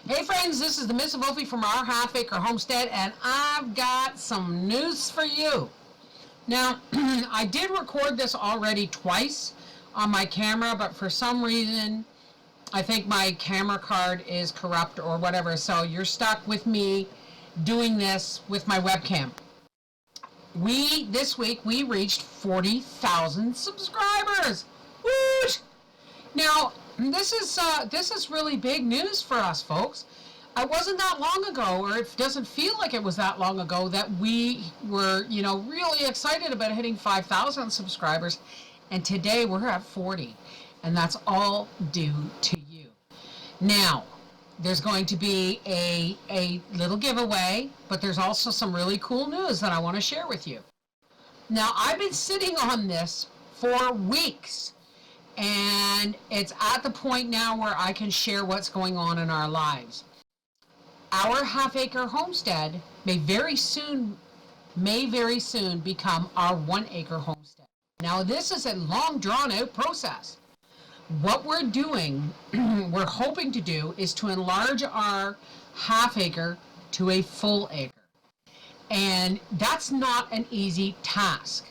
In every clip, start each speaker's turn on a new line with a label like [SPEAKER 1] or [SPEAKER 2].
[SPEAKER 1] Hey friends, this is the Miss Wolfie from Our Half Acre Homestead, and I've got some news for you. Now, I did record this already twice on my camera, but for some reason, I think my camera card is corrupt or whatever, so you're stuck with me doing this with my webcam. This week, we reached 40,000 subscribers. Woo! Now, this is really big news for us, folks. It wasn't that long ago, or it doesn't feel like it was that long ago, that we were, really excited about hitting 5,000 subscribers, and today we're at 40, and that's all due to you. Now, there's going to be a little giveaway, but there's also some really cool news that I want to share with you. Now, I've been sitting on this for weeks, and it's at the point now where I can share what's going on in our lives. Our half-acre homestead may very soon become our 1-acre homestead. Now, this is a long, drawn-out process. What we're doing, we're hoping to do, is to enlarge our half-acre to a full acre. And that's not an easy task,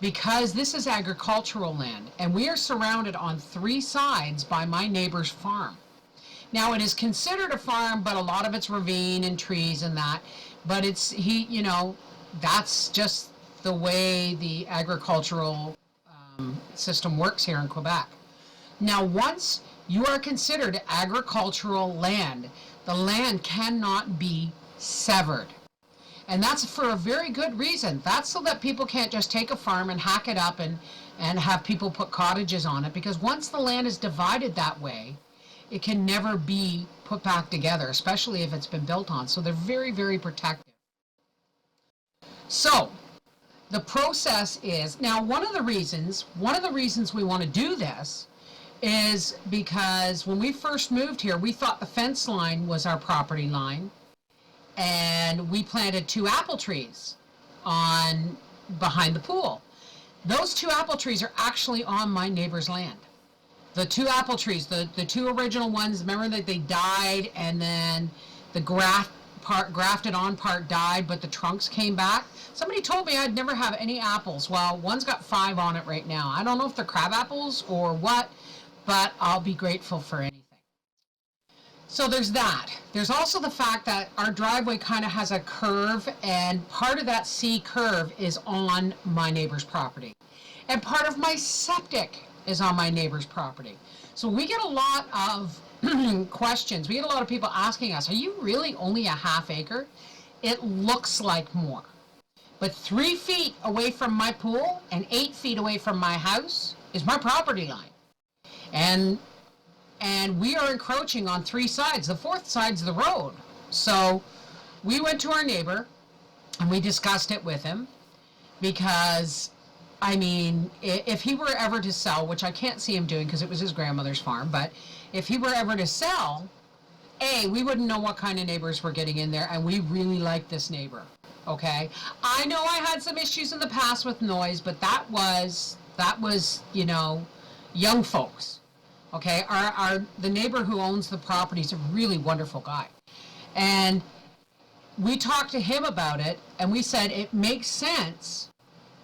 [SPEAKER 1] because this is agricultural land, and we are surrounded on 3 sides by my neighbor's farm. Now, it is considered a farm, but a lot of it's ravine and trees and that, but that's just the way the agricultural system works here in Quebec. Now, once you are considered agricultural land, the land cannot be severed. And that's for a very good reason. That's so that people can't just take a farm and hack it up and have people put cottages on it, because once the land is divided that way, it can never be put back together, especially if it's been built on. So they're very, very protective. So the process is, now one of the reasons we want to do this is because when we first moved here, we thought the fence line was our property line, and we planted 2 apple trees behind the pool. Those 2 apple trees are actually on my neighbor's land. The 2 apple trees, the 2 original ones, remember that they died, and then the grafted on part died, but the trunks came back. Somebody told me I'd never have any apples. Well, one's got 5 on it right now. I don't know if they're crab apples or what, but I'll be grateful for anything. So there's that. There's also the fact that our driveway kind of has a curve, and part of that C curve is on my neighbor's property. And part of my septic is on my neighbor's property. So we get a lot of questions. We get a lot of people asking us, are you really only a half acre? It looks like more. But 3 feet away from my pool and 8 feet away from my house is my property line. And we are encroaching on 3 sides. The 4th side's the road. So we went to our neighbor and we discussed it with him, because if he were ever to sell, which I can't see him doing because it was his grandmother's farm, but if he were ever to sell, we wouldn't know what kind of neighbors we're getting in there, and we really like this neighbor, okay? I know I had some issues in the past with noise, but that was young folks, okay? The neighbor who owns the property is a really wonderful guy. And we talked to him about it, and we said it makes sense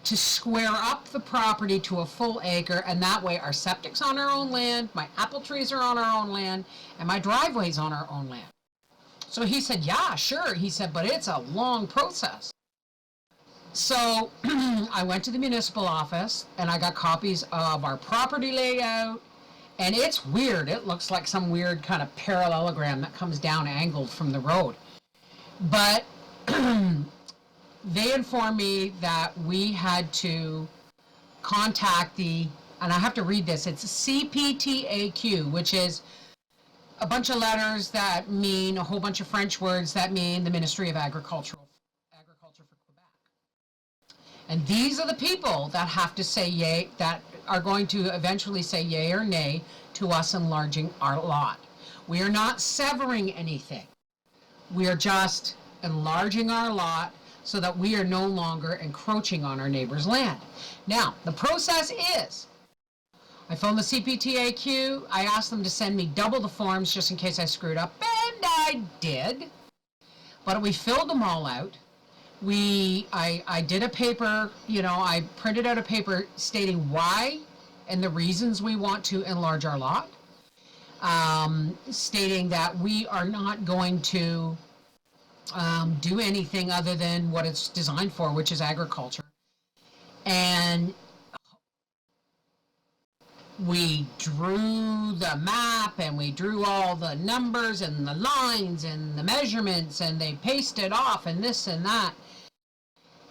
[SPEAKER 1] to square up the property to a full acre, and that way our septic's on our own land, my apple trees are on our own land, and my driveway's on our own land. So he said, yeah, sure. He said, but it's a long process. So I went to the municipal office, and I got copies of our property layout, and it's weird. It looks like some weird kind of parallelogram that comes down angled from the road. But they informed me that we had to contact and I have to read this, it's CPTAQ, which is a bunch of letters that mean a whole bunch of French words that mean the Ministry of Agriculture for Quebec. And these are the people that have to say yay, that are going to eventually say yay or nay to us enlarging our lot. We are not severing anything. We are just enlarging our lot so that we are no longer encroaching on our neighbor's land. Now, the process is, I phoned the CPTAQ, I asked them to send me double the forms just in case I screwed up, and I did, but we filled them all out. I did a paper, I printed out a paper stating why and the reasons we want to enlarge our lot, stating that we are not going to do anything other than what it's designed for, which is agriculture. And we drew the map, and we drew all the numbers and the lines and the measurements, and they pasted off and this and that.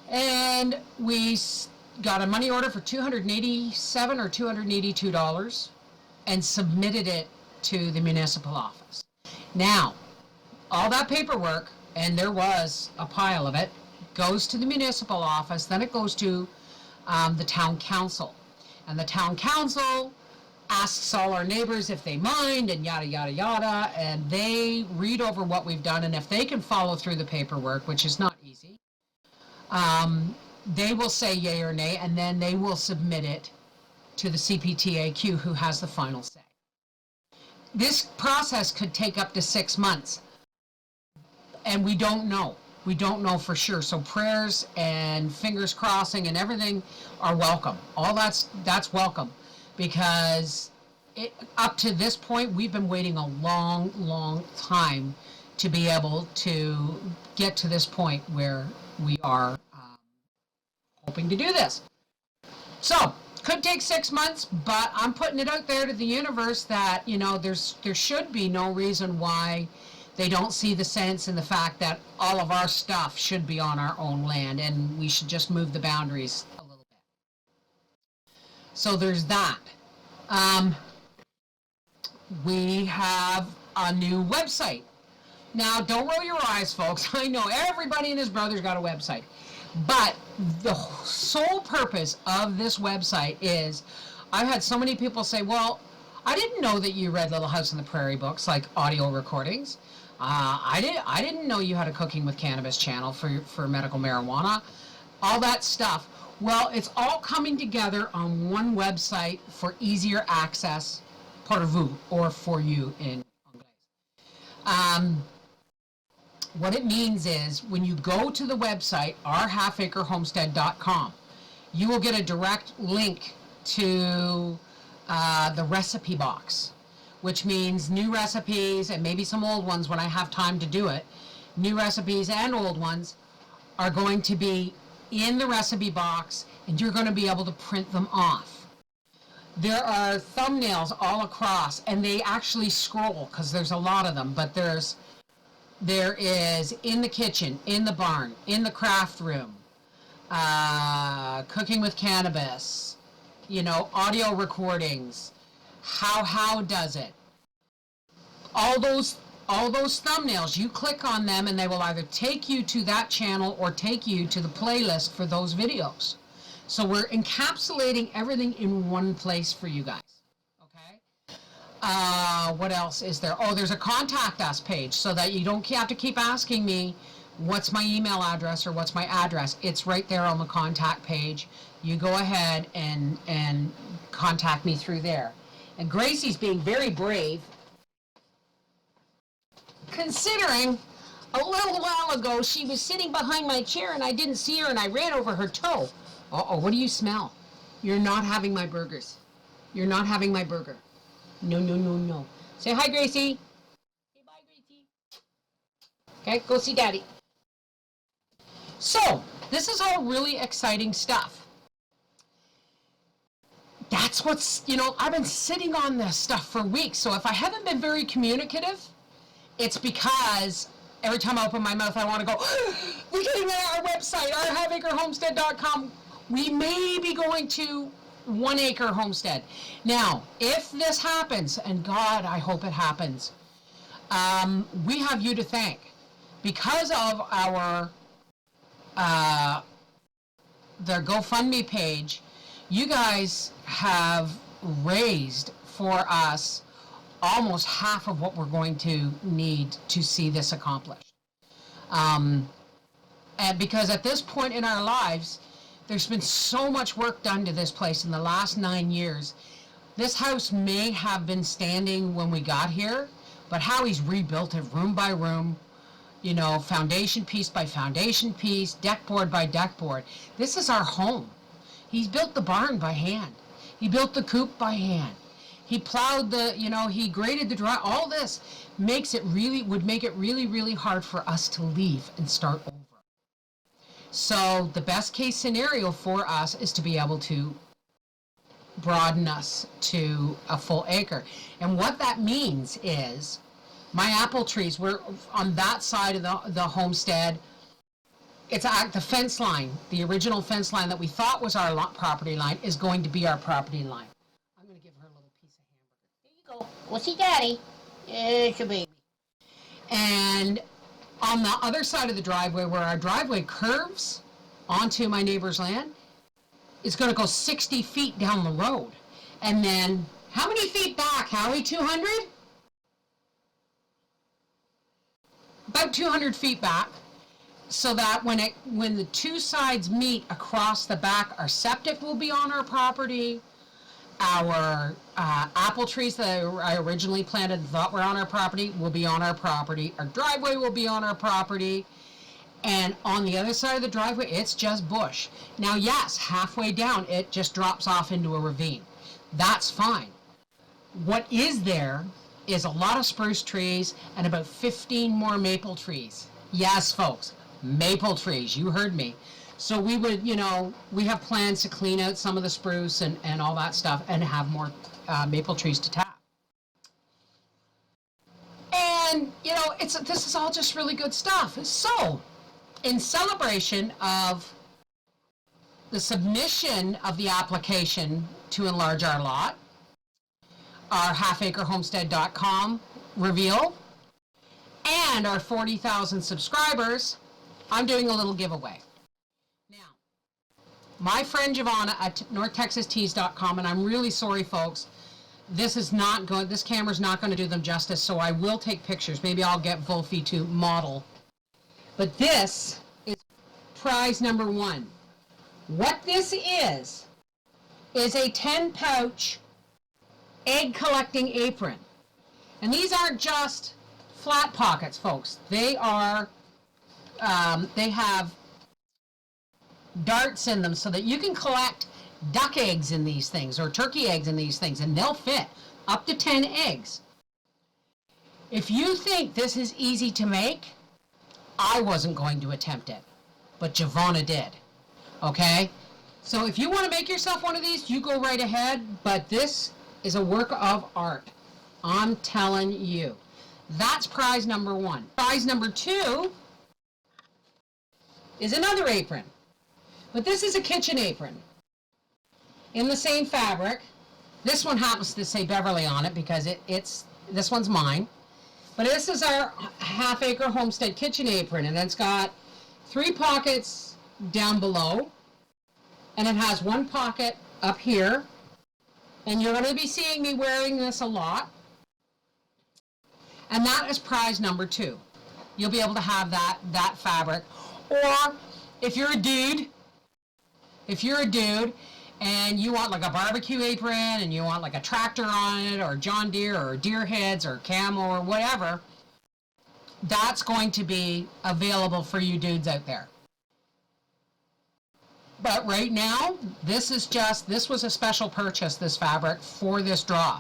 [SPEAKER 1] And we got a money order for $287 or $282 and submitted it to the municipal office. Now, all that paperwork, and there was a pile of it, goes to the municipal office, then it goes to the town council. And the town council asks all our neighbors if they mind, and yada, yada, yada, and they read over what we've done, and if they can follow through the paperwork, which is not easy, they will say yay or nay, and then they will submit it to the CPTAQ, who has the final say. This process could take up to 6 months, and we don't know. We don't know for sure. So prayers and fingers crossing and everything are welcome. All that's welcome, because up to this point, we've been waiting a long, long time to be able to get to this point where we are hoping to do this. So, could take 6 months, but I'm putting it out there to the universe that, there should be no reason why they don't see the sense in the fact that all of our stuff should be on our own land, and we should just move the boundaries a little bit. So there's that. We have a new website. Now, don't roll your eyes, folks. I know everybody and his brother's got a website. But the sole purpose of this website is, I've had so many people say, well, I didn't know that you read Little House on the Prairie books, like audio recordings. I didn't know you had a Cooking with Cannabis channel for medical marijuana. All that stuff. Well, it's all coming together on one website for easier access, pour vous, or for you in Anglais. What it means is, when you go to the website, OurHalfAcreHomestead.com, you will get a direct link to the recipe box, which means new recipes and maybe some old ones when I have time to do it. New recipes and old ones are going to be in the recipe box, and you're going to be able to print them off. There are thumbnails all across, and they actually scroll because there's a lot of them, but there is in the kitchen, in the barn, in the craft room, cooking with cannabis, audio recordings, how does it. All those thumbnails, you click on them and they will either take you to that channel or take you to the playlist for those videos. So we're encapsulating everything in one place for you guys. What else is there? Oh, there's a contact us page, so that you don't have to keep asking me what's my email address or what's my address. It's right there on the contact page. You go ahead and contact me through there. And Gracie's being very brave, considering a little while ago she was sitting behind my chair and I didn't see her and I ran over her toe. Uh-oh, what do you smell? You're not having my burgers. You're not having my burger. No, no, no, no. Say hi, Gracie. Say bye, Gracie. Okay, go see Daddy. So, this is all really exciting stuff. That's what's, I've been sitting on this stuff for weeks. So if I haven't been very communicative, it's because every time I open my mouth, I want to go, we're getting our website, OurHalfAcreHomestead.com. We may be going to 1 Acre Homestead. Now, if this happens, and God, I hope it happens, we have you to thank. Because of our the GoFundMe page, you guys have raised for us almost half of what we're going to need to see this accomplished. And because at this point in our lives, there's been so much work done to this place in the last 9 years. This house may have been standing when we got here, but how he's rebuilt it room by room, you know, foundation piece by foundation piece, deck board by deck board. This is our home. He's built the barn by hand. He built the coop by hand. He plowed the, you know, he graded the dry. All this would make it really, really hard for us to leave and start over. So the best case scenario for us is to be able to broaden us to a full acre. And what that means is my apple trees, we're on that side of the homestead. It's the fence line, the original fence line that we thought was our property line is going to be our property line. I'm going to give her a little piece of hamburger. There you go. Go see Daddy. It's your baby. And on the other side of the driveway, where our driveway curves onto my neighbor's land, it's going to go 60 feet down the road. And then, how many feet back, Howie? 200? About 200 feet back, so that when the two sides meet across the back, our septic will be on our property. Our apple trees that I originally planted and thought were on our property will be on our property. Our driveway will be on our property. And on the other side of the driveway, it's just bush. Now, yes, halfway down, it just drops off into a ravine. That's fine. What is there is a lot of spruce trees and about 15 more maple trees. Yes, folks, maple trees. You heard me. So we would, you know, we have plans to clean out some of the spruce and all that stuff and have more maple trees to tap. And, you know, this is all just really good stuff. So, in celebration of the submission of the application to enlarge our lot, our OurHalfAcreHomestead.com reveal, and our 40,000 subscribers, I'm doing a little giveaway. Now, my friend Giovanna at NorthTexasTeas.com, and I'm really sorry, folks, this camera's not going to do them justice, so I will take pictures. Maybe I'll get Wolfie to model. But this is prize number 1. What this is a 10-pouch egg collecting apron. And these aren't just flat pockets, folks. They are, they have darts in them so that you can collect duck eggs in these things or turkey eggs in these things, and they'll fit up to 10 eggs. If you think this is easy to make, I wasn't going to attempt it, but Giovanna did. Okay? So if you want to make yourself one of these, you go right ahead, but this is a work of art. I'm telling you. That's prize number 1. Prize number 2 is another apron. But this is a kitchen apron in the same fabric. This one happens to say Beverly on it because this one's mine. But this is our Half Acre Homestead kitchen apron, and it's got 3 pockets down below, and it has 1 pocket up here. And you're going to be seeing me wearing this a lot. And that is prize number 2. You'll be able to have that fabric. Or if you're a dude and you want like a barbecue apron and you want like a tractor on it or John Deere or deer heads or camel or whatever, that's going to be available for you dudes out there. But right now, this was a special purchase, this fabric, for this draw.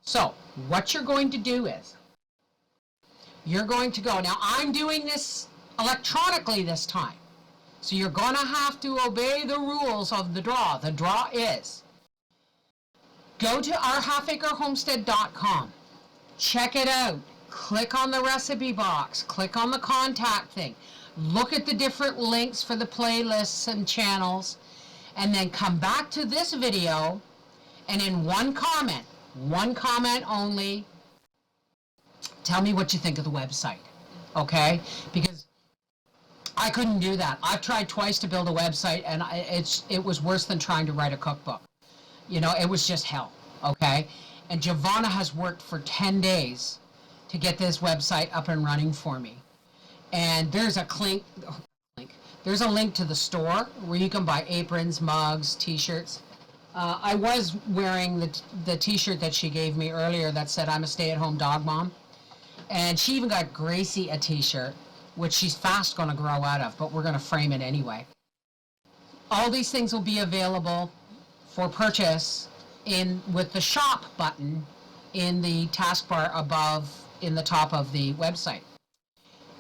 [SPEAKER 1] So what you're going to do is, you're going to go, now I'm doing this electronically this time. So you're going to have to obey the rules of the draw. The draw is, go to OurHalfAcreHomestead.com, check it out, click on the recipe box, click on the contact thing, look at the different links for the playlists and channels, and then come back to this video, and in one comment only, tell me what you think of the website, okay? Because I couldn't do that. I've tried twice to build a website, and it was worse than trying to write a cookbook. You know, it was just hell, okay? And Giovanna has worked for 10 days to get this website up and running for me. And there's a link to the store where you can buy aprons, mugs, t-shirts. I was wearing the t-shirt that she gave me earlier that said I'm a stay-at-home dog mom. And she even got Gracie a t-shirt, which she's fast going to grow out of, but we're going to frame it anyway. All these things will be available for purchase with the shop button in the taskbar above in the top of the website.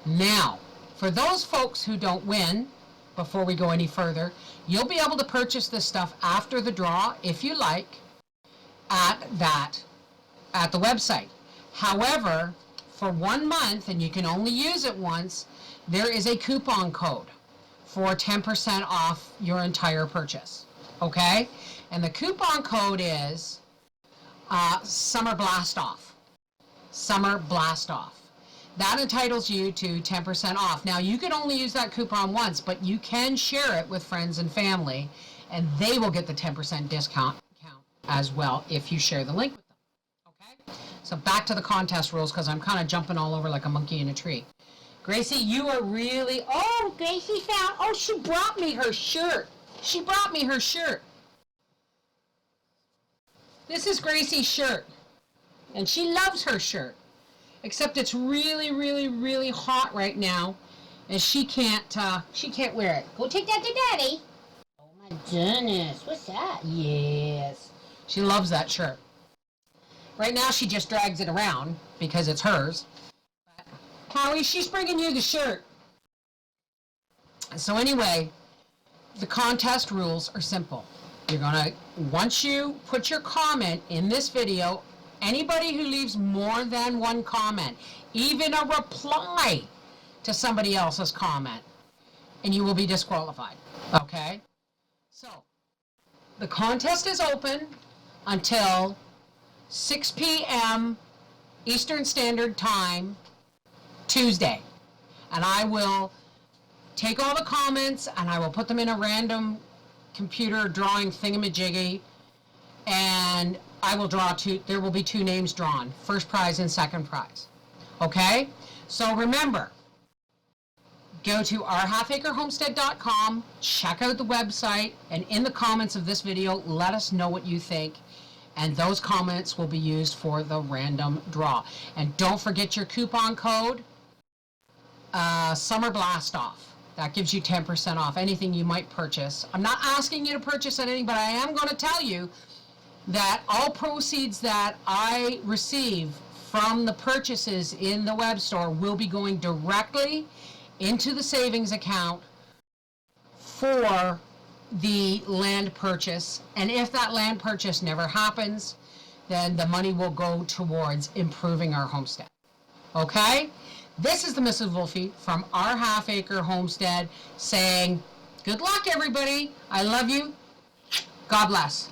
[SPEAKER 1] Now, for those folks who don't win, before we go any further, you'll be able to purchase this stuff after the draw, if you like, at the website. However, for 1 month, and you can only use it once, there is a coupon code for 10% off your entire purchase. Okay? And the coupon code is Summer Blast Off. Summer Blast Off. That entitles you to 10% off. Now, you can only use that coupon once, but you can share it with friends and family, and they will get the 10% discount as well if you share the link with them. Okay? So back to the contest rules, because I'm kind of jumping all over like a monkey in a tree. Gracie, you are really... Oh, Gracie found... Oh, she brought me her shirt. She brought me her shirt. This is Gracie's shirt, and she loves her shirt. Except it's really, really, really hot right now, and she can't wear it. Go take that to Daddy. Oh my goodness, what's that? Yes. She loves that shirt. Right now she just drags it around because it's hers. But Howie, she's bringing you the shirt. So anyway, the contest rules are simple. You're gonna, once you put your comment in this video, anybody who leaves more than one comment, even a reply to somebody else's comment, and you will be disqualified. Okay? So, the contest is open until 6 p.m. Eastern Standard Time, Tuesday. And I will take all the comments and I will put them in a random computer drawing thingamajiggy, and I will draw there will be 2 names drawn, first prize and second prize. Okay? So remember, go to OurHalfAcreHomestead.com, check out the website, and in the comments of this video, let us know what you think, and those comments will be used for the random draw. And don't forget your coupon code, Summer Blast Off. That gives you 10% off anything you might purchase. I'm not asking you to purchase anything, but I am going to tell you that all proceeds that I receive from the purchases in the web store will be going directly into the savings account for the land purchase. And if that land purchase never happens, then the money will go towards improving our homestead. Okay? This is the Mrs. Wolfie from Our Half Acre Homestead saying, good luck, everybody. I love you. God bless.